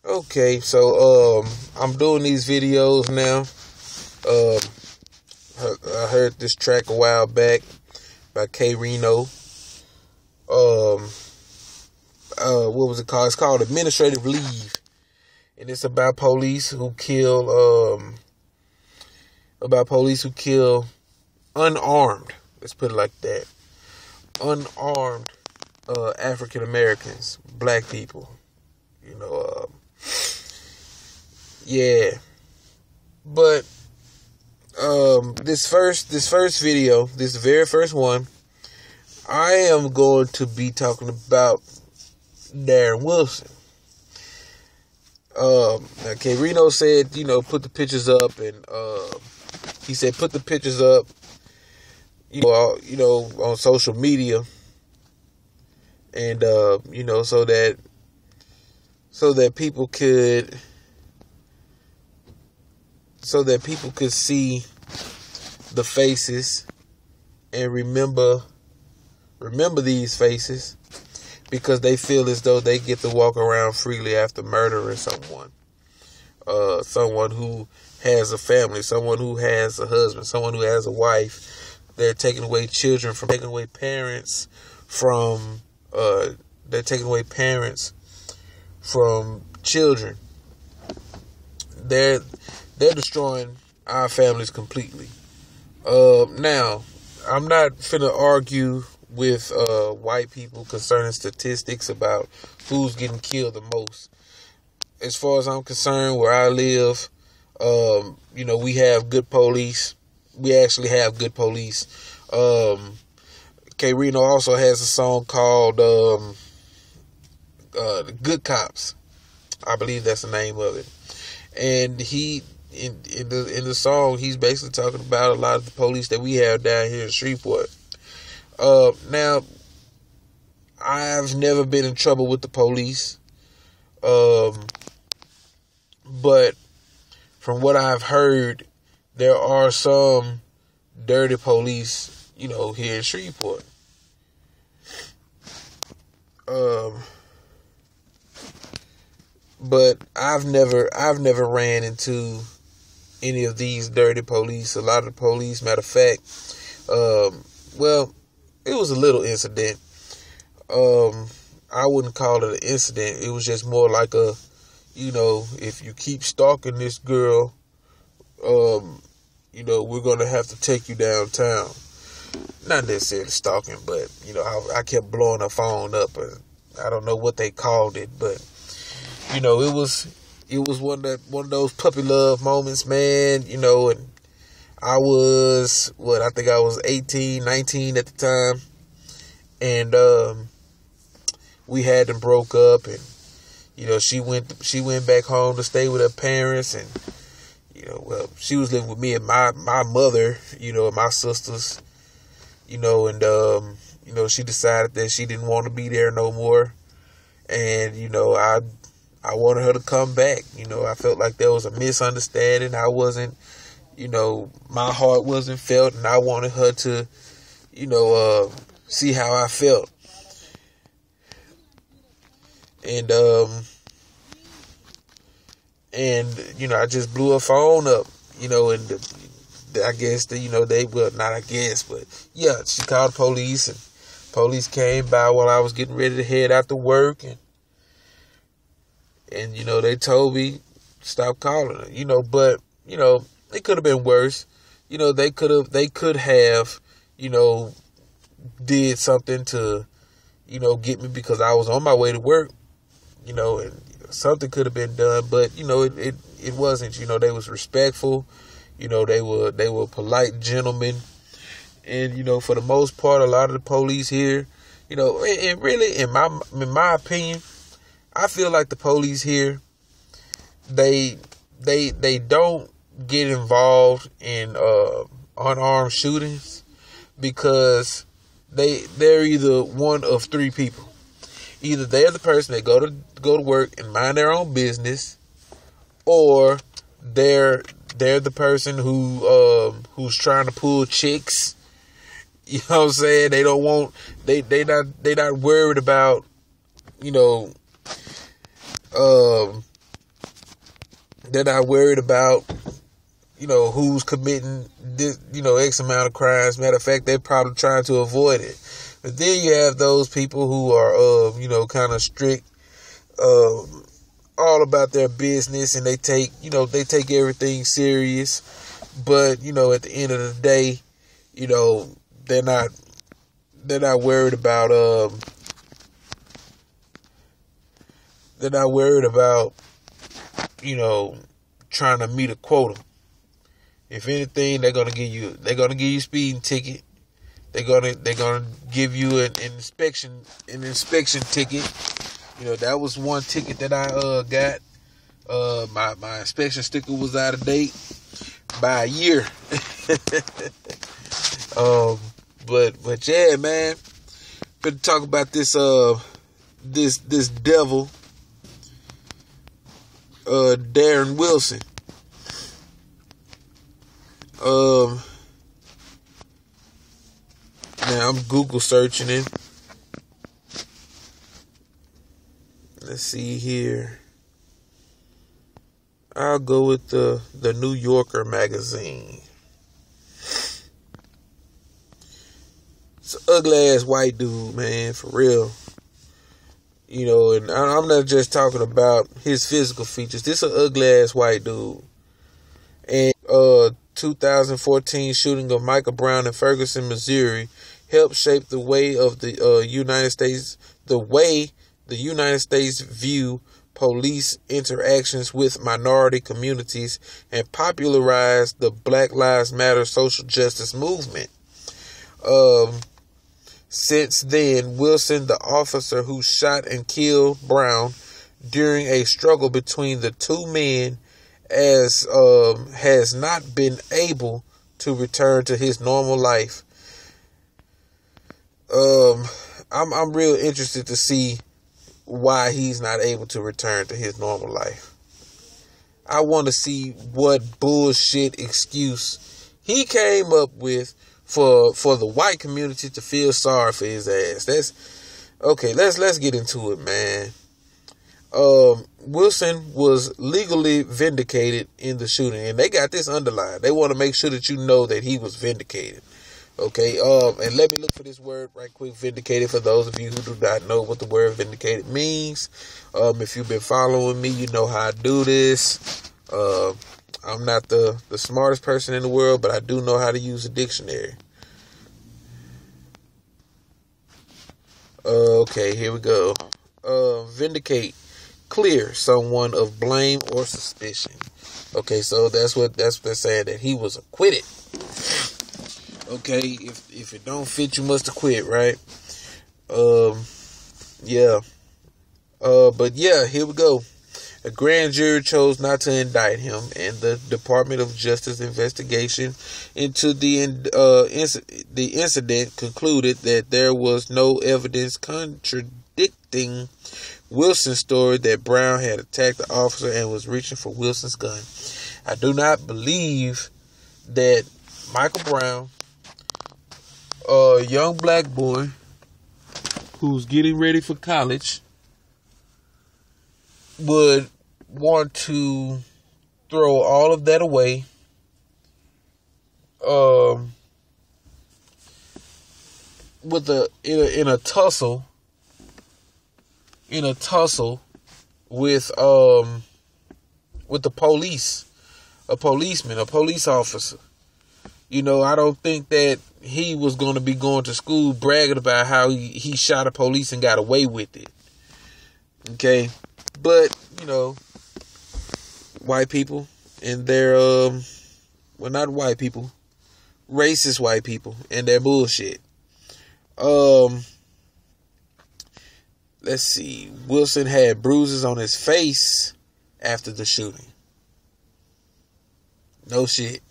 Okay, so I'm doing these videos now. I heard this track a while back by k-RINO. What was it called? It's called Administrative Leave, and it's about police who kill unarmed. Let's put it like that. Unarmed African Americans, black people. Yeah. But this first video, this very first one, I am going to be talking about Darren Wilson. Now k-RINO said, put the pictures up, and he said put the pictures up, on social media, and so that people could see the faces and remember these faces, because they feel as though they get to walk around freely after murdering someone who has a family, someone who has a husband, someone who has a wife. They're taking away children from, taking away parents from children. They're destroying our families completely. Now, I'm not finna argue with white people concerning statistics about who's getting killed the most. As far as I'm concerned, where I live, we have good police. We actually have good police. k-RINO also has a song called The Good Cops. I believe that's the name of it. And he, in the song, he's basically talking about a lot of the police that we have down here in Shreveport. Now, I've never been in trouble with the police. But from what I've heard, there are some dirty police, here in Shreveport. But I've never ran into any of these dirty police. A lot of the police, matter of fact, it was a little incident. I wouldn't call it an incident. It was just more like a, if you keep stalking this girl, we're going to have to take you downtown. Not necessarily stalking, but, I kept blowing her phone up. I don't know what they called it, but, it was one of those puppy love moments, man, and I was, I think I was 18, 19 at the time, and we had them broke up, and, she went back home to stay with her parents, and, she was living with me and my mother, and my sisters, and, she decided that she didn't want to be there no more, and, I wanted her to come back. I felt like there was a misunderstanding. I wasn't, my heart wasn't felt, and I wanted her to, see how I felt. And I just blew her phone up, and I guess she called the police, and police came by while I was getting ready to head out to work, and they told me stop calling her, but it could have been worse. They could have did something to get me, because I was on my way to work, and something could have been done, but it wasn't. They was respectful, they were polite gentlemen, and for the most part, a lot of the police here, and really in my opinion, I feel like the police here, they don't get involved in unarmed shootings, because they're either one of three people. Either they're the person that go to work and mind their own business, or they're the person who's trying to pull chicks. You know what I'm saying? They don't want, they not worried about They're not worried about, who's committing this, X amount of crimes. Matter of fact, they're probably trying to avoid it. But then you have those people who are, kind of strict, all about their business, and they take everything serious. But, at the end of the day, they're not worried about, trying to meet a quota. If anything, they're gonna give you a speeding ticket. They're gonna give you an inspection ticket. That was one ticket that I got. My inspection sticker was out of date by a year. But yeah, man. Gonna talk about this this devil, Darren Wilson. Now I'm Google searching him. Let's see here. I'll go with the New Yorker magazine. It's an ugly ass white dude, man, for real. And I'm not just talking about his physical features. This is an ugly ass white dude. And 2014 shooting of Michael Brown in Ferguson, Missouri, helped shape the way of the United States view police interactions with minority communities and popularized the Black Lives Matter social justice movement. Since then, Wilson, the officer who shot and killed Brown during a struggle between the two men, has not been able to return to his normal life. I'm real interested to see why he's not able to return to his normal life. I want to see what bullshit excuse he came up with for the white community to feel sorry for his ass. Let's get into it, man. Wilson was legally vindicated in the shooting, and they got this underlined. They want to make sure that you know that he was vindicated. Okay, and let me look for this word right quick, vindicated, for those of you who do not know what the word vindicated means. If you've been following me, you know how I do this. I'm not the smartest person in the world, but I do know how to use a dictionary. Okay, here we go. Vindicate. Clear someone of blame or suspicion. Okay, so that's what they're saying, that he was acquitted. Okay, if it don't fit, you must acquit, right? Yeah. But yeah, here we go. A grand jury chose not to indict him, and the Department of Justice investigation into the incident concluded that there was no evidence contradicting Wilson's story that Brown had attacked the officer and was reaching for Wilson's gun. I do not believe that Michael Brown, a young black boy who's getting ready for college, would want to throw all of that away in a tussle with the police, a police officer. I don't think that he was going to be going to school bragging about how he shot a police and got away with it. Okay, but white people and their not white people, racist white people and their bullshit. Let's see. Wilson had bruises on his face after the shooting. No shit.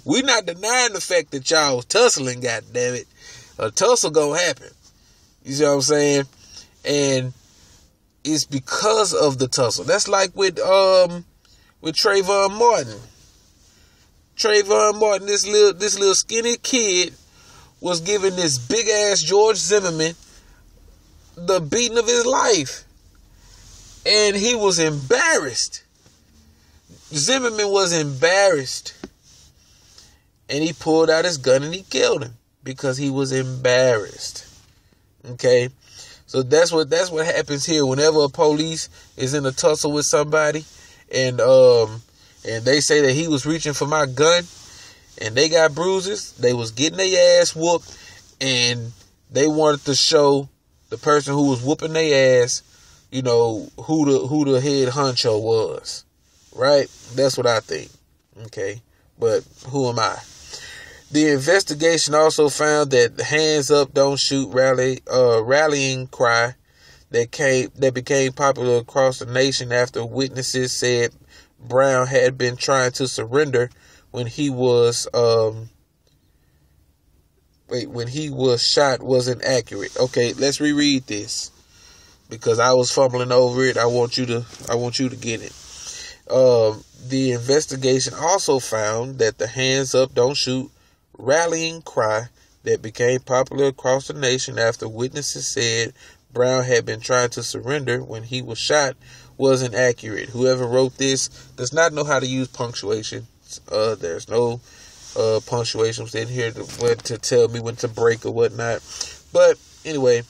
We're not denying the fact that y'all was tussling, goddammit. A tussle gonna happen. You see what I'm saying? And it's because of the tussle. That's like with Trayvon Martin. Trayvon Martin, this little skinny kid, was giving this big ass George Zimmerman the beating of his life, and he was embarrassed. Zimmerman was embarrassed, and he pulled out his gun and he killed him because he was embarrassed. Okay, so that's what happens here. Whenever a police is in a tussle with somebody, and they say that he was reaching for my gun, and they got bruises, they was getting their ass whooped, and they wanted to show the person who was whooping their ass, who the head honcho was. Right? That's what I think. Okay. But who am I? The investigation also found that the hands up, don't shoot rallying cry that became popular across the nation after witnesses said Brown had been trying to surrender when he was shot wasn't accurate. Okay, let's reread this because I was fumbling over it. I want you to get it. The investigation also found that the hands up, don't shoot rallying cry that became popular across the nation after witnesses said Brown had been trying to surrender when he was shot wasn't accurate. Whoever wrote this does not know how to use punctuation. There's no punctuations in here to tell me when to break or whatnot. But anyway,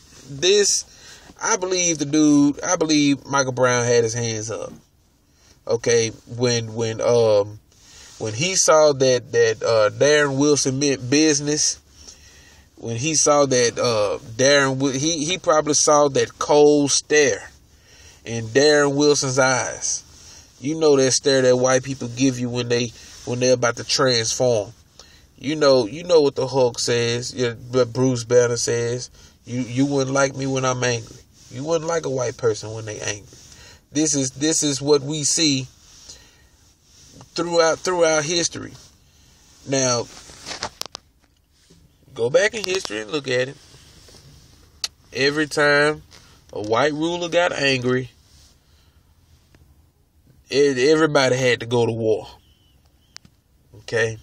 I believe Michael Brown had his hands up. Okay, when he saw that Darren Wilson meant business, when he saw that Darren, he probably saw that cold stare in Darren Wilson's eyes. You know that stare that white people give you when they're about to transform. You know what the Hulk says, what Bruce Banner says. You wouldn't like me when I'm angry. You wouldn't like a white person when they angry. This is what we see throughout history. Now, go back in history and look at it. Every time a white ruler got angry, everybody had to go to war. Okay?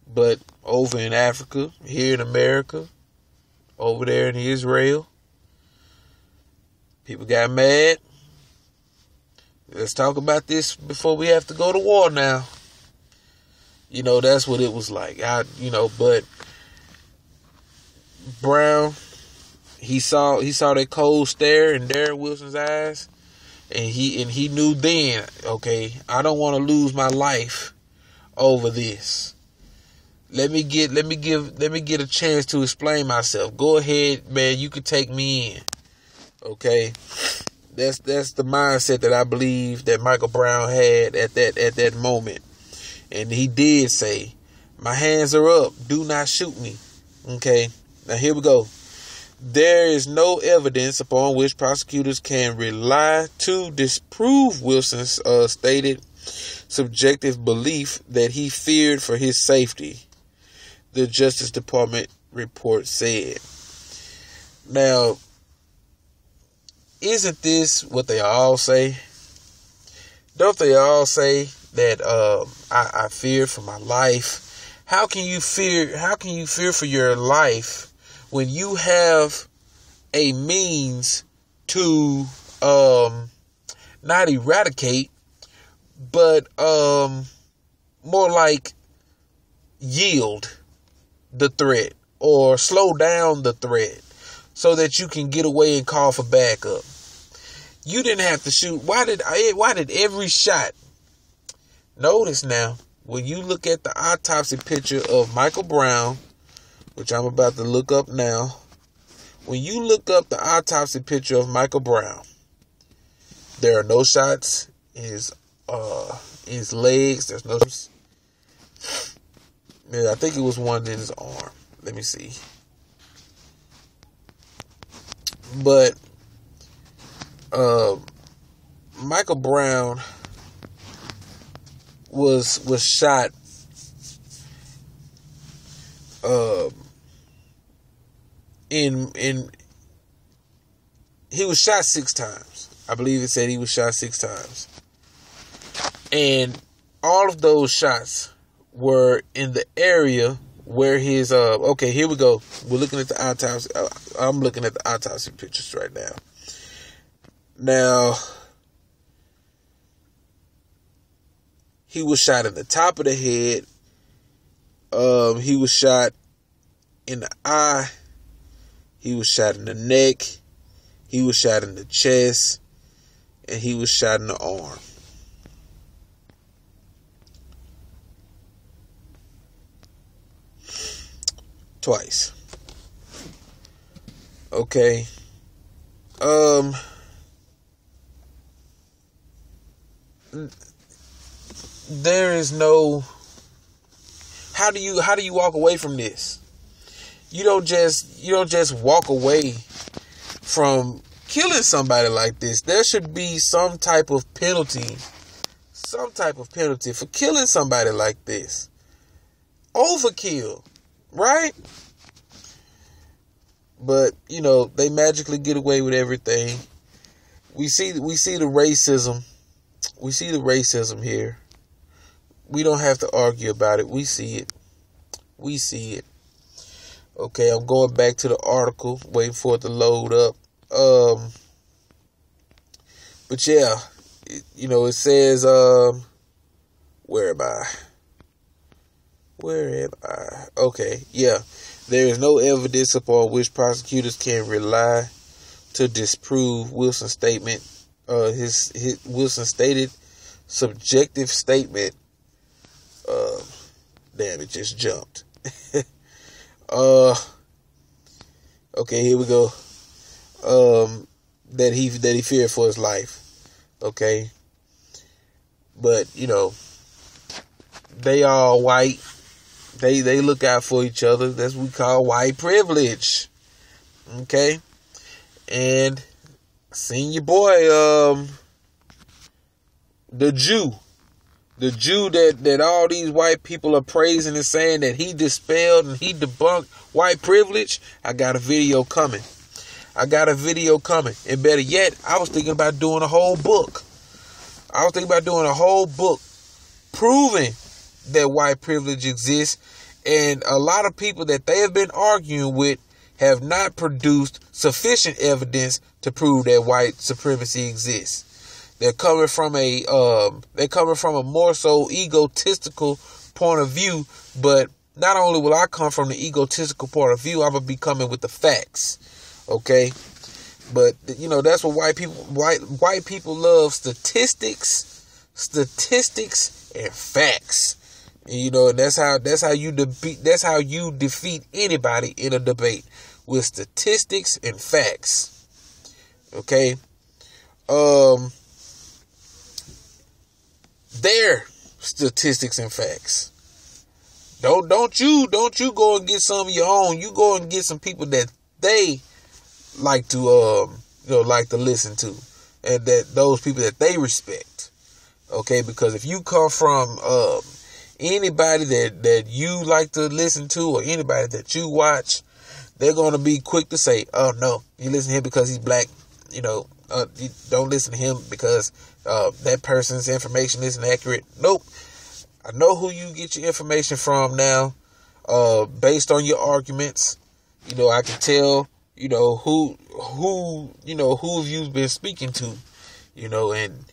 But over in Africa, here in America, over there in Israel, people got mad. Let's talk about this before we have to go to war now. That's what it was like. But Brown, he saw that cold stare in Darren Wilson's eyes, and he knew then, okay, I don't want to lose my life over this. Let me get a chance to explain myself. Go ahead, man, you can take me in. Okay? That's the mindset that I believe that Michael Brown had at that moment. And he did say, my hands are up. Do not shoot me. Okay. Now here we go. There is no evidence upon which prosecutors can rely to disprove Wilson's stated subjective belief that he feared for his safety, the Justice Department report said. Now, isn't this what they all say? Don't they all say that I fear for my life? How can you fear for your life when you have a means to not eradicate, but more like yield the threat or slow down the threat so that you can get away and call for backup? You didn't have to shoot. Why did every shot? Notice now, when you look at the autopsy picture of Michael Brown, which I'm about to look up now, when you look up the autopsy picture of Michael Brown, there are no shots in his legs. There's no. I think it was one in his arm. Let me see. But Michael Brown was shot he was shot 6 times. I believe it said he was shot 6 times. And all of those shots were in the area where his okay, here we go. We're looking at the autopsy. I'm looking at the autopsy pictures right now. Now, He was shot in the top of the head. He was shot in the eye. He was shot in the neck. He was shot in the chest. And he was shot in the arm. Twice. Okay. There is no. How do you walk away from this? You don't just walk away from killing somebody like this. There should be some type of penalty for killing somebody like this. Overkill, right? But, they magically get away with everything. We see the racism. We see the racism here. We don't have to argue about it. We see it. Okay, I'm going back to the article, waiting for it to load up. But yeah, it says, where am I? Okay, yeah. There is no evidence upon which prosecutors can rely to disprove Wilson's statement. His Wilson stated subjective statement. Damn, it just jumped. Okay, here we go. That he feared for his life. Okay. But, they all white. They look out for each other. That's what we call white privilege. Okay. And seen your boy, the Jew that all these white people are praising and saying that he dispelled and he debunked white privilege. I got a video coming. And better yet, I was thinking about doing a whole book. Proving that white privilege exists. And a lot of people that they have been arguing with have not produced sufficient evidence to prove that white supremacy exists. They're coming from a more so egotistical point of view. But not only will I come from the egotistical point of view, I'm gonna be coming with the facts. Okay, but that's what white people love: statistics and facts. And that's how you defeat anybody in a debate, with statistics and facts. Okay, their statistics and facts. Don't you go and get some of your own. You go and get some people that they like to listen to, and that those people that they respect. Okay, because if you come from anybody that you like to listen to, or anybody that you watch, they're gonna be quick to say, "Oh no, you listen to him because he's black." You don't listen to him because that person's information isn't accurate. Nope. I know who you get your information from now, based on your arguments. I can tell, who you've been speaking to, and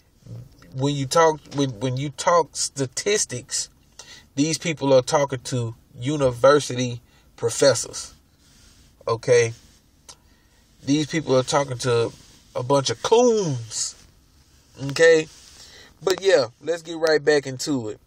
when you talk statistics, these people are talking to university professors. Okay. These people are talking to a bunch of coons. Okay. But yeah, let's get right back into it.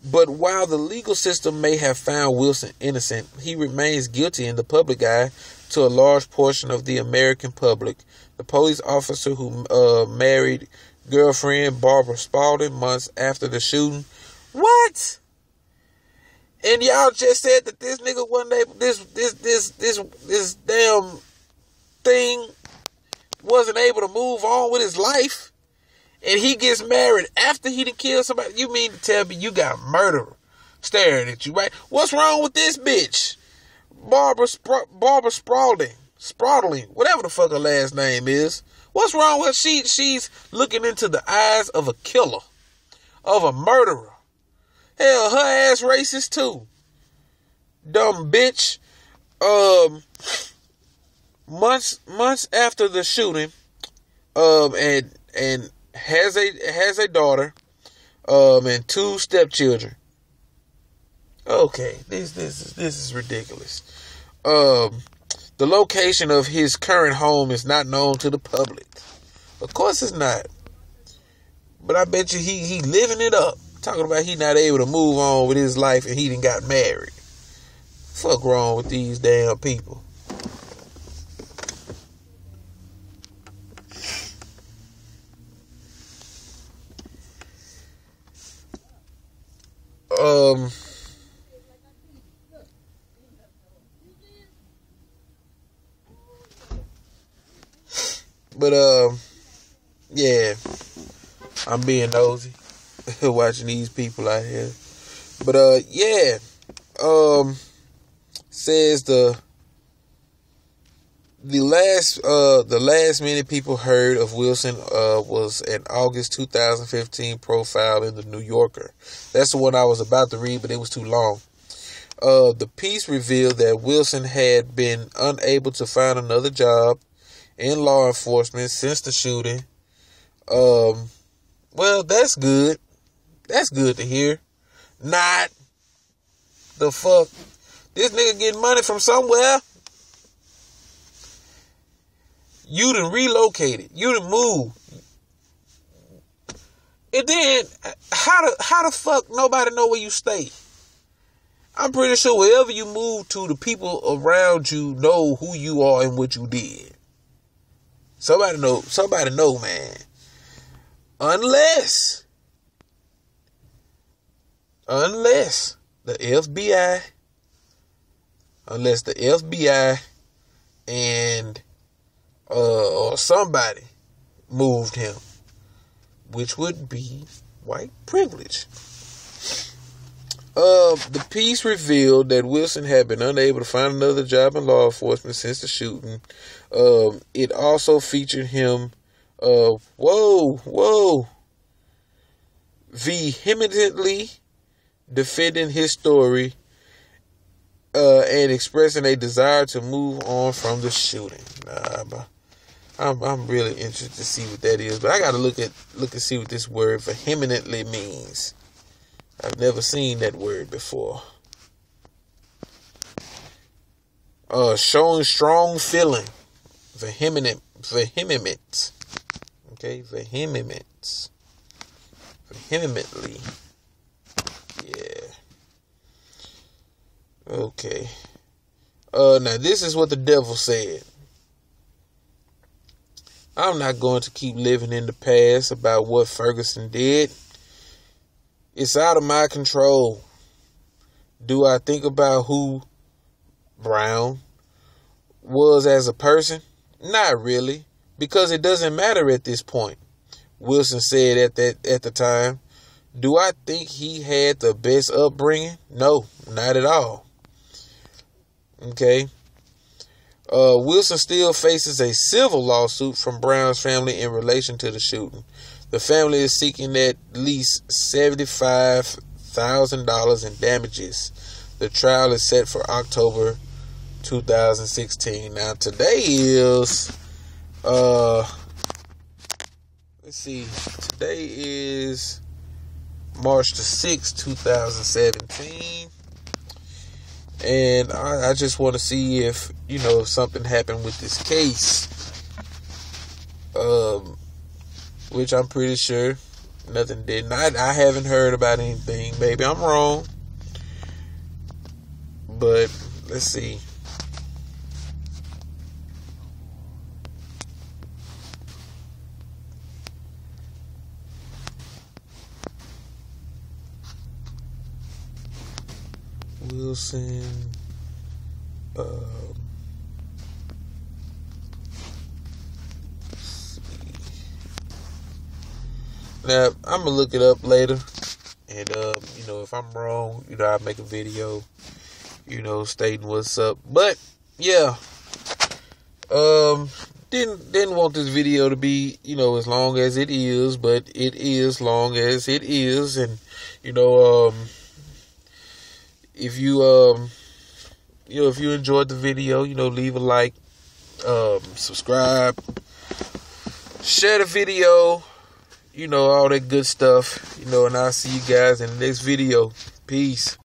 But while the legal system may have found Wilson innocent, he remains guilty in the public eye to a large portion of the American public. The police officer who married girlfriend Barbara Spalding months after the shooting. What? And y'all just said that this nigga wasn't able, this damn thing wasn't able to move on with his life. And he gets married after he done killed somebody. You mean to tell me you got a murderer staring at you, right? What's wrong with this bitch? Barbara Spalding, whatever the fuck her last name is. What's wrong with her? She's looking into the eyes of a killer, of a murderer. Hell, her ass racist too. Dumb bitch. Months after the shooting, and has a daughter, and 2 stepchildren. Okay, this is ridiculous. The location of his current home is not known to the public. Of course it's not. But I bet you he living it up. Talking about he not able to move on with his life and he done got married. Fuck wrong with these damn people. But yeah, I'm being nosy watching these people out here. But yeah, says the last many people heard of Wilson was an August 2015 profile in the New Yorker. That's the one I was about to read, but it was too long. The piece revealed that Wilson had been unable to find another job in law enforcement since the shooting. Well, that's good. That's good to hear. Not the fuck. This nigga getting money from somewhere. You done relocated. You done moved. And then, how the fuck nobody know where you stay? I'm pretty sure wherever you move to, the people around you know who you are and what you did. Somebody know, man. Unless the FBI and or somebody moved him, which would be white privilege. The piece revealed that Wilson had been unable to find another job in law enforcement since the shooting. It also featured him vehemently defending his story and expressing a desire to move on from the shooting. I'm really interested to see what that is, but I gotta look and see what this word vehemently means. I've never seen that word before. Showing strong feeling. Vehement. Okay, vehement. Vehemently. Yeah. Okay. Now this is what the devil said. I'm not going to keep living in the past about what Ferguson did. It's out of my control. Do I think about who Brown was as a person? Not really, because it doesn't matter at this point. Wilson said at the time. Do I think he had the best upbringing? No, not at all. Okay. Wilson still faces a civil lawsuit from Brown's family in relation to the shooting. The family is seeking at least $75,000 in damages. The trial is set for October 2016. Now today is today is March the 6th, 2017. And I just want to see if something happened with this case. Which I'm pretty sure nothing did. I haven't heard about anything. Maybe I'm wrong. But let's see. Wilson. Now I'm gonna look it up later, and if I'm wrong, I'll make a video, stating what's up. But yeah, didn't want this video to be as long as it is, but it is long as it is, and if you if you enjoyed the video, leave a like, subscribe, share the video, all that good stuff, and I'll see you guys in the next video. Peace.